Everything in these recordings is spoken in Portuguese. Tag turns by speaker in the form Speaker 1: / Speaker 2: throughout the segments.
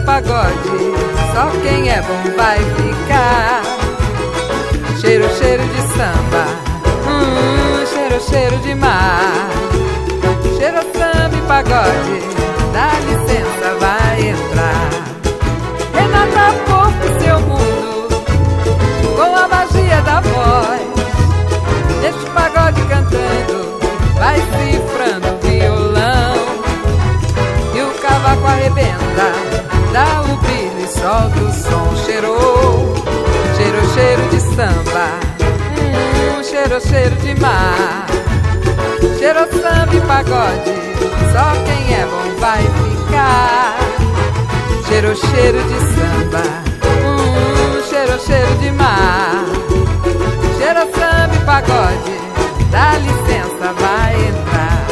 Speaker 1: pagode, só quem é bom vai ficar. Cheiro, cheiro de samba, cheiro, cheiro de mar. Cheiro, samba e pagode, dá licença, vai entrar. Renata Porto, seu mundo, com a magia da voz. Neste pagode cantando, vai cifrando o violão. E o cavaco arrebenta, dá o brilho e solta o som. Cheirou, cheiro, cheiro de samba, cheiro, cheiro de mar. Cheiro, samba e pagode, só quem é bom vai ficar. Cheiro, cheiro de samba, cheiro, cheiro de mar. Cheiro, samba e pagode, dá licença, vai entrar.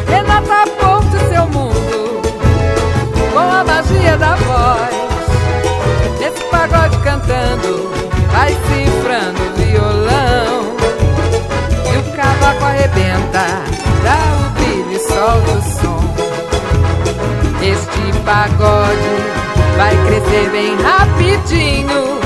Speaker 1: Renata Porto, seu mundo, com a magia da voz. Nesse pagode cantando, vai cifrando o violão. E o cavaco arrebenta, dá o brilho e solta o som. Este pagode vai crescer bem rapidinho.